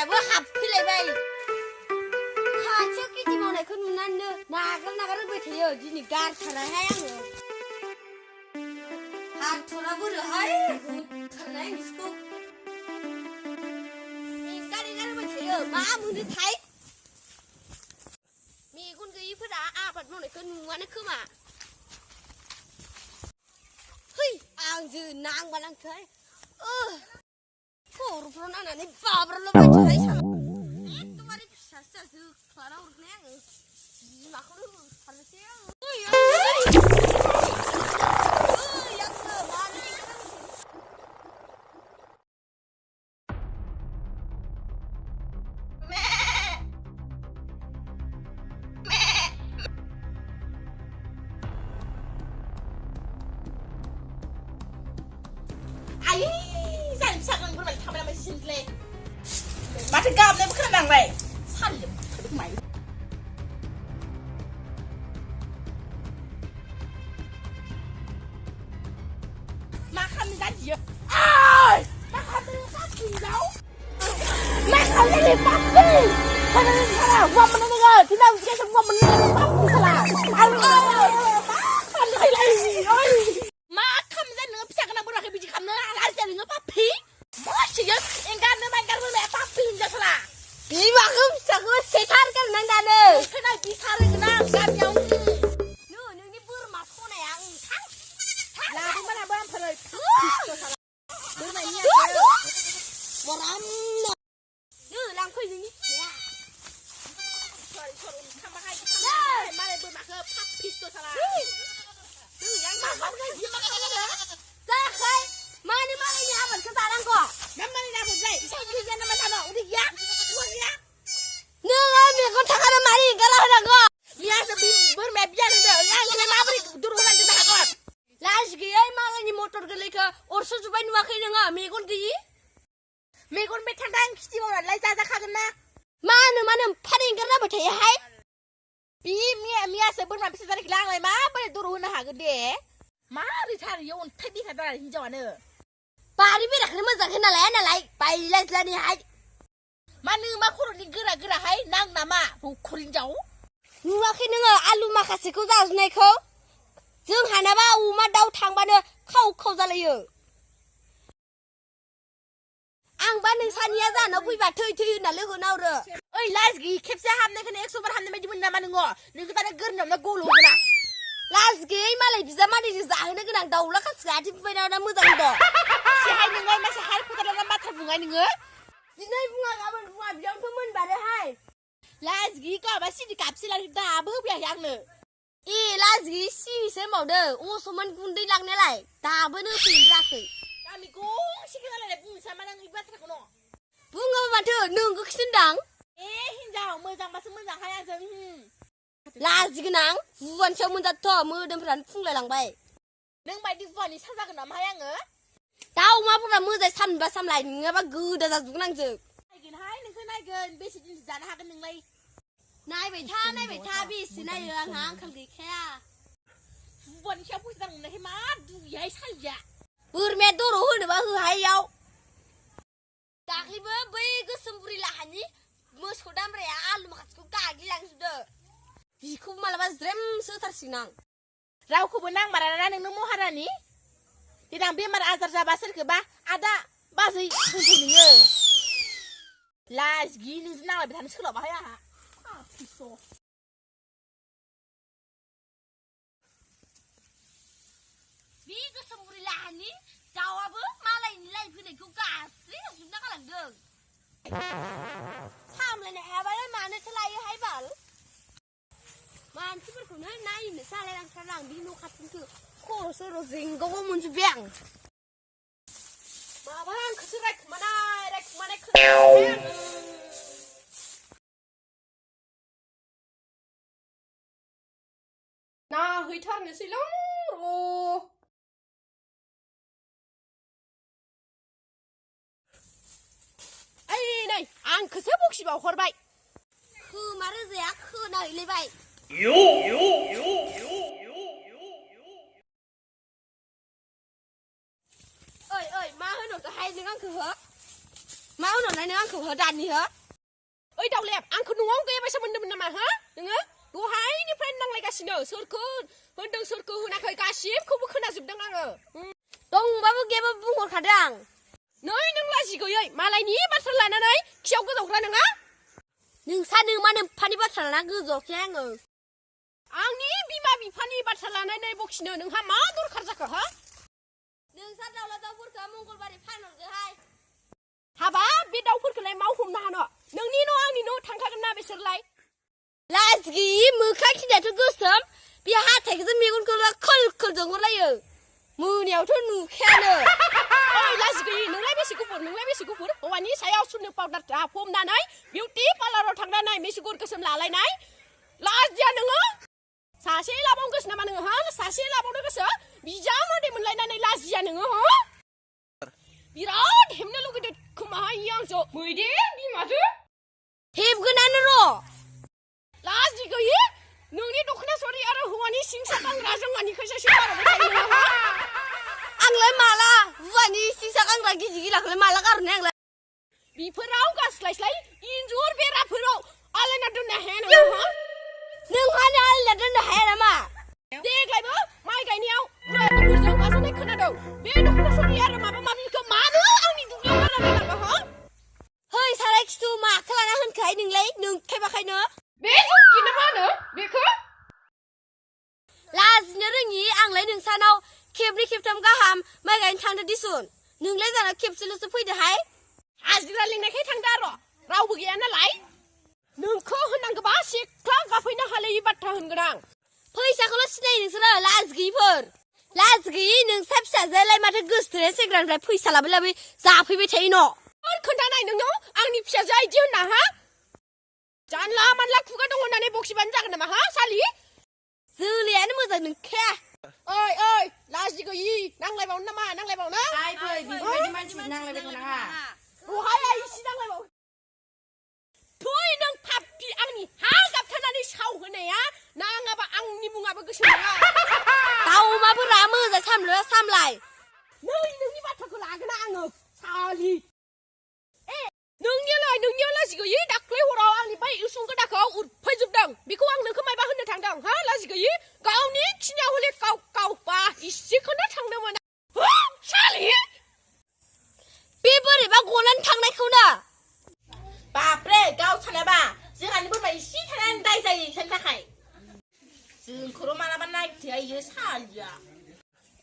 बोरमायाबो हाबफैलायबाय खाथियाव खेथि मावनायखौ नुनानैनो नागारबाय थायो दिनै गारथाराहाय आङो हाथरा बोरोहाय होथारनाय बिसोरखौ गारबाय थायो मा मोनोथाय मेगन गैयिफोरा आबाद मावनायखौ नुवानो खोमा है आंजो नांबा नांथोहाय खर'फ्राव नांनानै बाब्राबलाबाय थानाय एकदमबारे फिसा फिसा जोख्लाना हरनाय आङो बिमाखौनो होथारनोसै आङो माथो गाबनायबो खोनानांबाय सानले माइ मा खालामनो जादियो मा खालामनो जादियो मा खालामनो पापि खालामनो सारा हौवा मोननो नोङो दिनाव बिदिनो हौवा मोननो पापि साला मा खालामनो जानो नोङो फिसा गोनां बोराखै बिदि खालामनो लाजिया नोङो पापि मासियो एंगारनो माइगारनो पापि हिनजावसाला बिमाखौ फिसाखौ सेथार गारनानै दानो खोना बिसारोगोन आं गामियाव नोंनि बोरमा सनाया थां लाबोमोन आबो आमफोर बोरमानि बरामनो लांफै नोंनि फिसाया सरि खामाहाय मालाय बोरमाखौ पापिस्ट' साला जायाखै मानो मालायनि आबादखौ जानांगौ मा मालायनि आबाद जाय इसा उदै गैया नामा सानो उदै गैया नोङो मेगन थाखानो मारै गाला होनांगौ बियासो बोरमाया बिया होनदों आंलाय माबोरै दुर होनानै दोननो हागोन लाजि गैयै मालायनि मटर गोरलैखौ अरस'जोब्बाय नुवाखै नोङो मेगन गैयि मेगन बे थांदा आं खिथि मावनानैलाय जाजाखागोन ना मानो फारि ओंखारनाबाय थायोहाय बि मियासो बोरमा फिसा जानायखौलाय आंलाय माबोरै दर होनो हागोन दे माबोरैथार इयो अन्थाइ दैखादों आरो हिनजावानो बारि बेराखौनो मोजाङै नालाय बायलायज्लानिहाय मा नों मा खर'नि गोराहाय नां नामा रखर हिनजाव नुवाखै नोङो आलु माखासेखौ जाजुनायखौ जोंहानाबा अमा दाउ थांबानो खाव जालायो आंबा नोंसानिया जानाव फैबा थै होनना लोगो नावरो ओइ लाजि खेबसे हाबनायखौनो 100 बार हाबनाय बायदि मोनो नामा नोङो दाना गोरनायावनो गल होगोन आं लाजि गैयै मालाय बिजामादैजों जाहोनो गोनां दाउला खासिखौ आथिं बुबायना दा मोजां दं सिहाय नोङो मासे हार फोथारना बाथ्रा बुङाय नोङो दिनै बुङा गाबोन बुङा बियावनोथ' मोनबारोहाय लाजि गाबा सिदि गाबसिलाय दाबो होफैयाखै आंनो लाजि सिसो मावदो असमोन गुन्दै लांनायालाय दाबोनो होफैनो राखै गामि गंसे खोनालायनाय बुंनोसै मा नों बाथ्राखौ न' बुङाबा माथो नोंगौखौसो होनदां हिनजाव मोजांबासो मोजांहाय आंजों लाजि गोनां हुवानि सायाव मोनजाथ' मोदोमफ्रानो फुंलायलांबाय नों बायदि हुवानि सा जागोन नामाहाय आङो दाउ अमाफोरा मोजाङै सानबा सामलाय नङाबा गोदा जाजोबगोन आंजों नायगोनहाय नोंखौ नायगोन बेसे दिन जानो हागोन नोंलाय नायबाय था बेसे नायो आंहा आंखाल गैखाया हुवानि सायाव फैसा मोननायखाय मा दुगैहाय सालिया बोरमाया दर' होनोबा होहायाव दाख्लैबो बै गोसोम बुरि लाहानि मोसौ दामब्राया आलु माखासेखौ गाग्लिलांजोबदो बिखौ मालाबा ज्रेमसो होथारसिगोन आं रावखौबो नांमारा नोंनो महारानि देनां बेमार आजार जाबा सोरखौबा आदा बाजै होनसै नोङो लाजि नोंजों नांलायबाय थानो सोलाबाहाय आंहा बे गोसोम बुरि लाहानि दाउआबो मालायनि लाइ फैनायखौ गाज्रि नुजोबना गालांदों सामलायनो हायाबालाय मानोथो लायोहाय बाल मानसिफोरखौनो नायनो सालायलांथार आं बे न' खाथिनिखौ खर' सर' जेंगावआव मोनजोब्बाय आं माबा आंखौसो रायखुमानाय खोनायाखै आङो नाहैथारनोसैलां नै आंखौसो बखिबावहरबाय खोमा रोजाया खोनाहैलायबाय ओइ मा होनहरदोंहाय नों आंखौ हो मा उनावलाय नों आंखौ हो दानि हो ओइ दावलेब आंखौ न'आव गैयाबा सोमोन्दोमोन नामा हो नोङो दहायनिफ्राय नांलायगासिनो सोरखौ होनदों सोरखौ होनाखै गासिबखौबो खोनाजोबदों आङो दंबाबो गैयाबाबो बुंहरखादों आं नै नों लाजि गैयै मालायनि बाथ्रा लानानै खियाव गोजावग्रा नोङा नोंसा नोमा नोम्फानि बाथ्रा लाना गोजौआवखै आङो आंनि बिमा बिफानि बाथ्रा लानानै बखिनो नोंहा मा दरखार जाखो हा नोंसा दाउला दाउफोरखौ मंगलबारै फानहरदोहाय हाबाब बे दाउफोरखौलाय माव हमनो हानो नोंनि न' आंनि न' थांखागोन ना बिसोरलाय लाज गैयि मोखां खिनियाथ' गोसोम बे हाथाइखौसो मेगनखौल' खोल खोल जोंहरलायो मोनायावथ' नुखायानो ओइ लाजि गैयि नोंलाय बेसे गुफुर हौवानि सायाव सुनो पाउडार दाफबनानै बिउटि पार्लाराव थांनानै मेसिगुर गोसोम लालायनाय लाजिया नोङो सासे लाबावनो गोसो नामा नोङो हा सासे लाबावनो गोसो बिजामादै मोनलायनानै लाजिया नोङो हो बिराद हेबनो लुगैदों खोमाहाय आंसो मैदेर बिमाजो हेबगोनानो र' लाजि गैयि नोंनि दख'ना सरि आरो हौवानि सिंसा गानग्रा जोंहानिखौसो गारहरबाय थायो नोङो हा आंलाय माला हौवानि सिंसा गानग्रा गिजि गिलाखौलाय माला गारहरनाय आंलाय बिफोराव गारस्लायस्लाय इन्जुर बेराफोराव आलायना दोननो हाया नोङो हा नोंहानो आलादा दोननो हाया नामा देग्लायबो माइ गायनायाव उरायफोरजों गाजानाय खोनादों बे दख'ना सरि आरो माबा माबिखौ मानो आंनि दुब्लियाव गारना दोनाबा हा है साराय खिथु माखौ लाना होनखोहाय नोंलाय नोंखायबाखायनो बे जखि ना मा होनो बेखौ लाजिनो रोङि आंलाय नोंसानाव खेबनै खेबथाम गाहाम माइ गायनो थांदो दिसुन नोंलाय जाना खेबसेल'सो फैदोहाय हाजिरा लिंनायखाय थांदो आरो रावबो गैया नालाय नोंखौ होननांगौबा सिख्ला गाफैनो हालायि बाथ्रा होनगोन आं फैसाखौल' सिनायो नोंसोरो लाज गैयिफोर लाज गैयि नोंसा फिसाजोआलाय माथो गोसोथोनाय सेंग्रानिफ्राय फैसा लाबै जाफैबाय थायो न' सोर खोन्थानाय नोंनाव आंनि फिसाजोआ इदि होनना हा जानला मानला खुगा दङ होननानै बखिबानो जागोन नामा हा सालि जोलैयानो मोजां नोंखाया ओइ लाजि गैयि नांलायबावनो नामा नांलायबावनो फै बेबायदि मानसिफोर नांलायबाय थानाङा दहाय इसे नांलायबाव फै नों पापि आंनि हा गाबथानानै साव होनाया नाङाबा आंनि मुङाबो गोसो नङा दाउ अमाफोरा मोजां सामलाय नै नोंनि बाथ्राखौ लागोन आङो सालि नोंनियाव लाजि गैयि दाख्लै हराव आंनि बै उसुं गोदाखौ उरफैजोबदों बेखौ आं नोंखौ मायबा होननो थांदों हा लाजि गैयि गावनि खिनियाव हले गावबा इसेखौनो थांनो मोना सालि बे बोरैबा गनानै थांनायखौनो बाप्रे गाव सानाबा जोंहानि बोरमा इसे थानानै दाय जायो इसोरनि थाखाय जोंखौल' मालाबा नायथोया इयो सालिया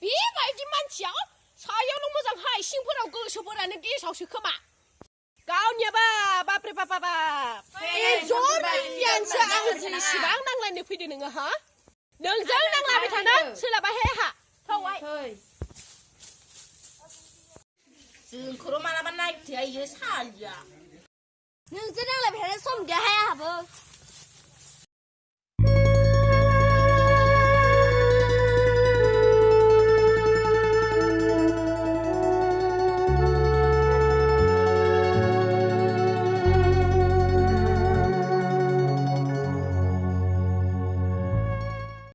बेबायदि मानसिया सायावल' मोजांहाय सिंफोराव गोसोफोरानो गेसावसो खोमा गावनियाबा बाप्रे बाप एन्जर बियानसो आं जेसेबां नांलायनो फैदो नोङो हा नोंजों नांलायबाय थानो सोलाबाहाय आहा थौहाय जोंखौल' मालाबा नायथोया इयो सालिया नोंजों नांलायबाय थानो सम गैयाहाय आंहाबो